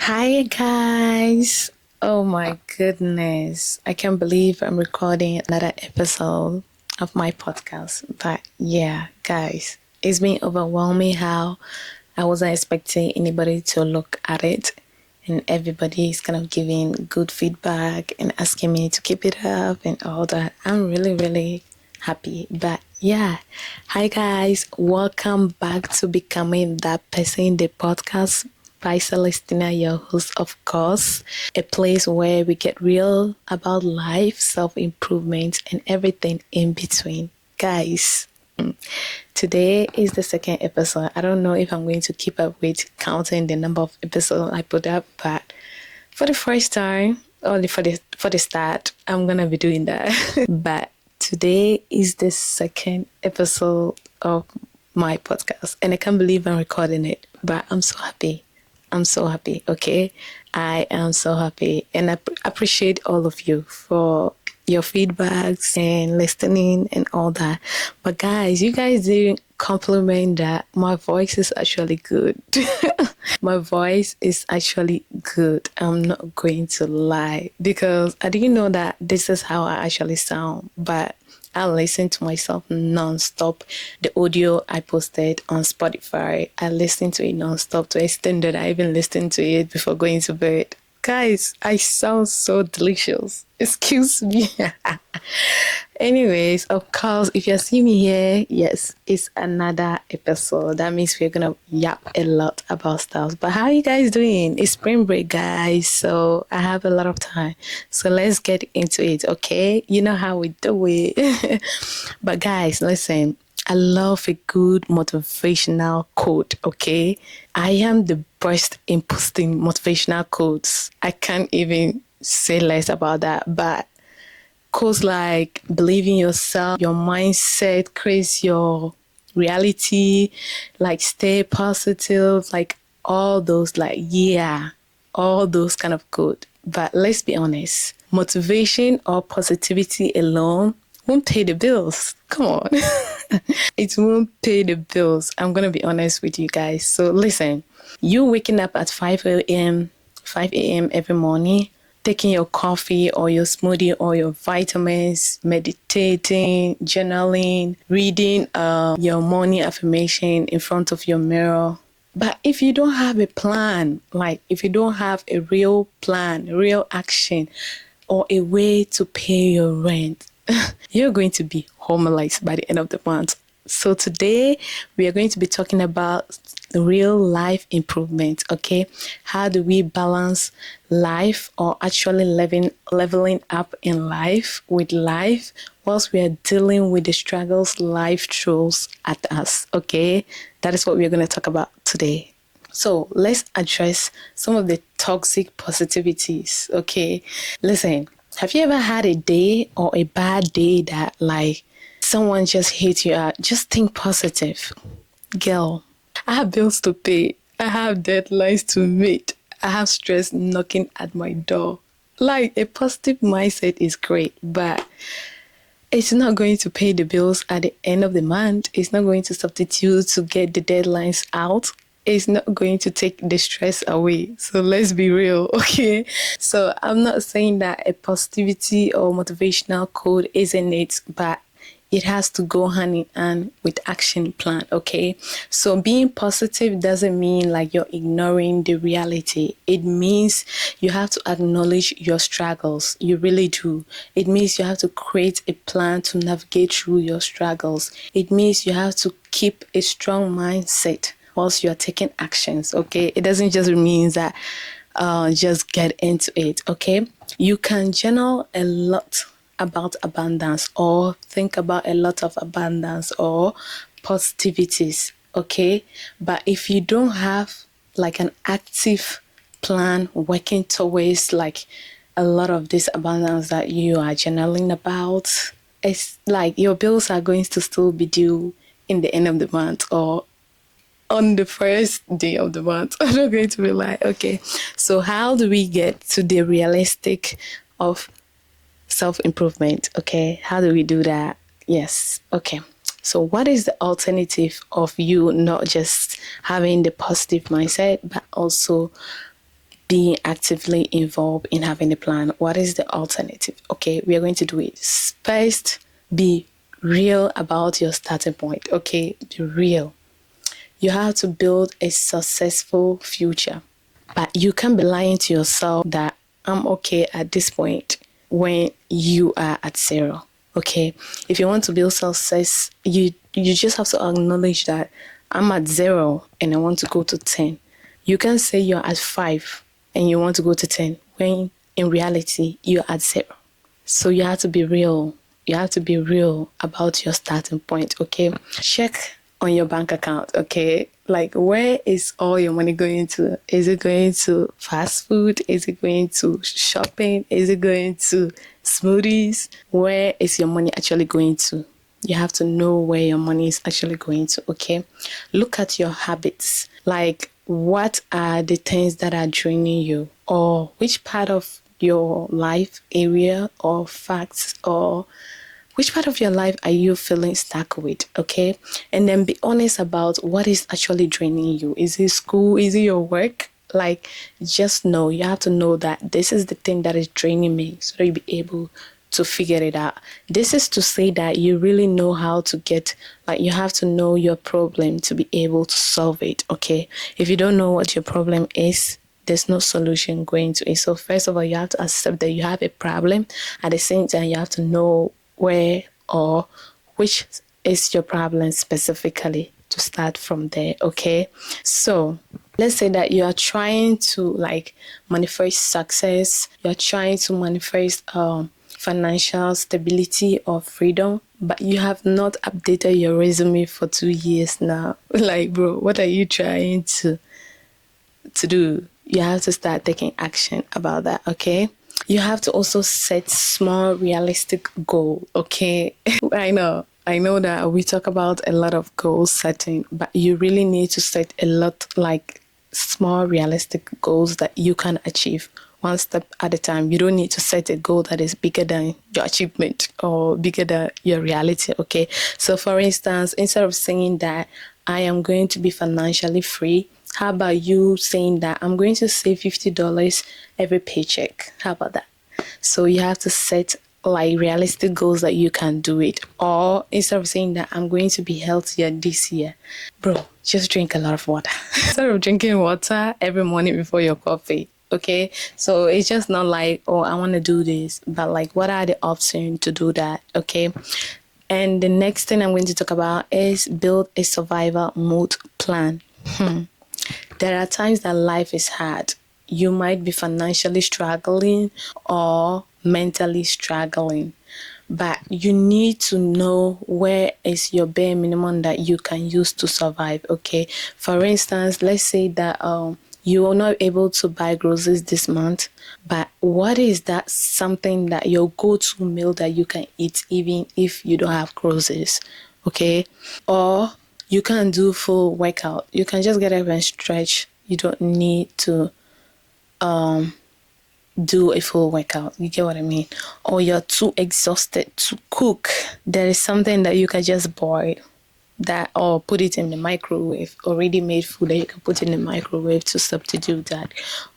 Hi guys. Oh my goodness. I can't believe I'm recording another episode of my podcast. But yeah, guys, it's been overwhelming how I wasn't expecting anybody to look at it. And everybody is kind of giving good feedback and asking me to keep it up and all that. I'm really, really happy. But yeah, hi guys, welcome back to Becoming That Person, the podcast by Celestina, your host, of course, a place where we get real about life, self-improvement, and everything in between. Guys, today is the second episode. I don't know if I'm going to keep up with counting the number of episodes I put up, but for the first time, only for the start, I'm gonna be doing that. But today is the second episode of my podcast, and I can't believe I'm recording it. But I'm so happy. I'm so happy, okay? I am so happy. And I appreciate all of you for your feedbacks and listening and all that. But guys, you guys didn't compliment that my voice is actually good. My voice is actually good. I'm not going to lie. Because I didn't know that this is how I actually sound. But I listen to myself non-stop. The audio I posted on Spotify, I listened to it non-stop to the extent that I even listened to it before going to bed. Guys, I sound so delicious. Excuse me. Anyways, of course, if you see me here, yes, it's another episode. That means we're gonna yap a lot about stuff. But how are you guys doing? It's spring break, guys, so I have a lot of time. So let's get into it, okay? You know how we do it. But guys, listen, I love a good motivational quote, okay? I am the best in posting motivational quotes. I can't even say less about that, but quotes like believe in yourself, your mindset creates your reality, like stay positive, like all those, like, yeah, all those kind of quotes. But let's be honest, motivation or positivity alone won't pay the bills. Come on. It won't pay the bills. I'm going to be honest with you guys. So listen, you waking up at 5 a.m. every morning, taking your coffee or your smoothie or your vitamins, meditating, journaling, reading your morning affirmation in front of your mirror. But if you don't have a plan, like if you don't have a real plan, real action, or a way to pay your rent, you're going to be homeless by the end of the month. So today we are going to be talking about the real life improvement, okay? How do we balance life or actually leveling up in life with life whilst we are dealing with the struggles life throws at us, okay? That is what we're going to talk about today. So let's address some of the toxic positivities, okay? Listen, have you ever had a day or a bad day that like someone just hit you out? Just think positive. Girl, I have bills to pay. I have deadlines to meet. I have stress knocking at my door. Like, a positive mindset is great, but it's not going to pay the bills at the end of the month. It's not going to substitute to get the deadlines out. It's not going to take the stress away. So let's be real, okay? So I'm not saying that a positivity or motivational quote isn't it, but it has to go hand in hand with action plan, okay? So being positive doesn't mean like you're ignoring the reality. It means you have to acknowledge your struggles. You really do. It means you have to create a plan to navigate through your struggles. It means you have to keep a strong mindset whilst you're taking actions, okay? It doesn't just mean that just get into it, okay? You can journal a lot about abundance or think about a lot of abundance or positivities, okay? But if you don't have like an active plan working towards like a lot of this abundance that you are journaling about, it's like your bills are going to still be due in the end of the month or on the first day of the month. I'm not going to be like, okay, so how do we get to the realistic of self-improvement? Okay, how do we do that? Yes. Okay. So, what is the alternative of you not just having the positive mindset, but also being actively involved in having a plan? What is the alternative? Okay, we are going to do it. First, be real about your starting point. Okay, be real. You have to build a successful future, but you can't be lying to yourself that I'm okay at this point when you are at zero. Okay, if you want to build success, you just have to acknowledge that I'm at zero and I want to go to 10. You can't say you're at 5 and you want to go to 10 when in reality you're at zero. So you have to be real. You have to be real about your starting point, okay? Check on your bank account, okay? Like, where is all your money going to? Is it going to fast food? Is it going to shopping? Is it going to smoothies? Where is your money actually going to? You have to know where your money is actually going to, okay? Look at your habits. Like, what are the things that are draining you? Or which part of your life area or facts or which part of your life are you feeling stuck with? Okay. And then be honest about what is actually draining you. Is it school? Is it your work? Like, just know, you have to know that this is the thing that is draining me so that you'll be able to figure it out. This is to say that you really know how to get, like, you have to know your problem to be able to solve it. Okay. If you don't know what your problem is, there's no solution going to it. So first of all, you have to accept that you have a problem. At the same time, you have to know where or which is your problem specifically to start from there. Okay. So let's say that you are trying to like manifest success. You're trying to manifest financial stability or freedom, but you have not updated your resume for 2 years now. Like, bro, what are you trying to do? You have to start taking action about that, okay? You have to also set small realistic goal, okay? I know that we talk about a lot of goal setting, but you really need to set a lot like small realistic goals that you can achieve one step at a time. You don't need to set a goal that is bigger than your achievement or bigger than your reality, okay? So for instance, instead of saying that I am going to be financially free, how about you saying that I'm going to save $50 every paycheck? How about that? So you have to set like realistic goals that you can do it. Or instead of saying that I'm going to be healthier this year, bro, just drink a lot of water. Instead of drinking water every morning before your coffee. Okay, so it's just not like, oh, I want to do this, but like, what are the options to do that? Okay. And the next thing I'm going to talk about is build a survival mode plan. There are times that life is hard. You might be financially struggling or mentally struggling, but you need to know where is your bare minimum that you can use to survive. Okay, for instance, let's say that you are not able to buy groceries this month, but what is that something that your go-to meal that you can eat even if you don't have groceries? Okay, or you can do full workout. You can just get up and stretch. You don't need to do a full workout. You get what I mean? Or you're too exhausted to cook. There is something that you can just boil that or put it in the microwave, already made food that you can put in the microwave to substitute that.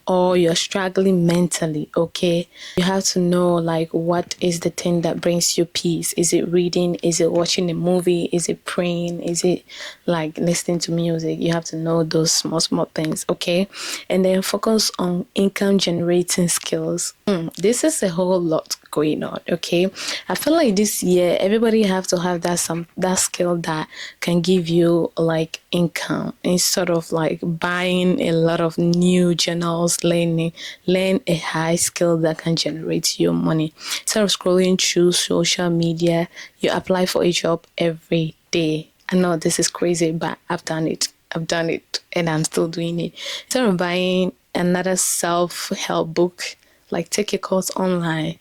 Or you're struggling mentally, okay? You have to know like what is the thing that brings you peace. Is it reading? Is it watching a movie? Is it praying? Is it like listening to music? You have to know those small things, okay? And then focus on income generating skills. This is a whole lot going on, okay? I feel like this year everybody have to have that skill that can give you like income instead of like buying a lot of new journals. Learn a high skill that can generate you money. Instead of scrolling through social media, you apply for a job every day. I know this is crazy, but I've done it and I'm still doing it. Instead of buying another self-help book, like take a course online,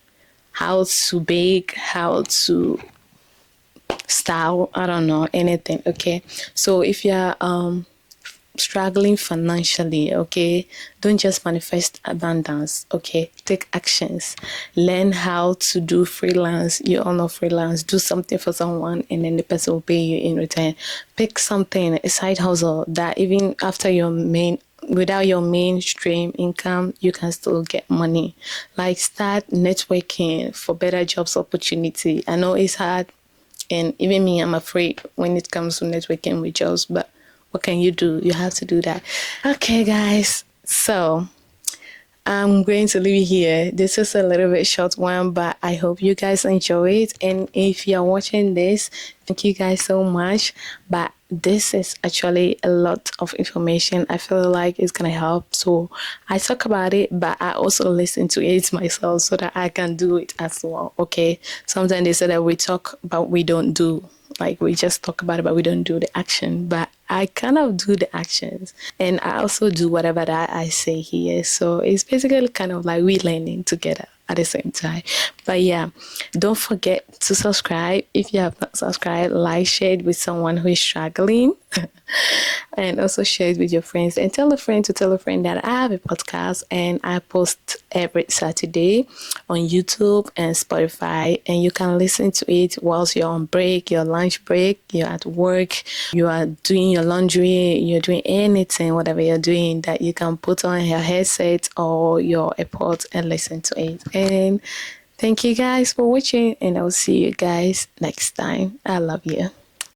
how to bake, how to style, I don't know, anything, okay? So if you're struggling financially, okay, don't just manifest abundance, okay? Take actions. Learn how to do freelance. You all know freelance. Do something for someone and then the person will pay you in return. Pick something, a side hustle that even after without your mainstream income, you can still get money. Like start networking for better jobs opportunity. I know it's hard, and even me, I'm afraid when it comes to networking with jobs, but what can you do? You have to do that. Okay, guys. So I'm going to leave it here. This is a little bit short one, but I hope you guys enjoy it. And if you're watching this, thank you guys so much. But this is actually a lot of information. I feel like it's gonna help. So I talk about it, but I also listen to it myself so that I can do it as well. Okay. Sometimes they say that we talk, but we don't do. Like we just talk about it, but we don't do the action. But I kind of do the actions, and I also do whatever that I say here. So it's basically kind of like we learning together at the same time. But yeah, don't forget to subscribe if you have not subscribed. Like, share it with someone who is struggling. And also share it with your friends, and tell a friend to tell a friend that I have a podcast and I post every Saturday on YouTube and Spotify, and you can listen to it whilst you're on break, your lunch break, you're at work, you are doing your laundry, you're doing anything, whatever you're doing, that you can put on your headset or your AirPods and listen to it. And thank you guys for watching, and I'll see you guys next time. I love you.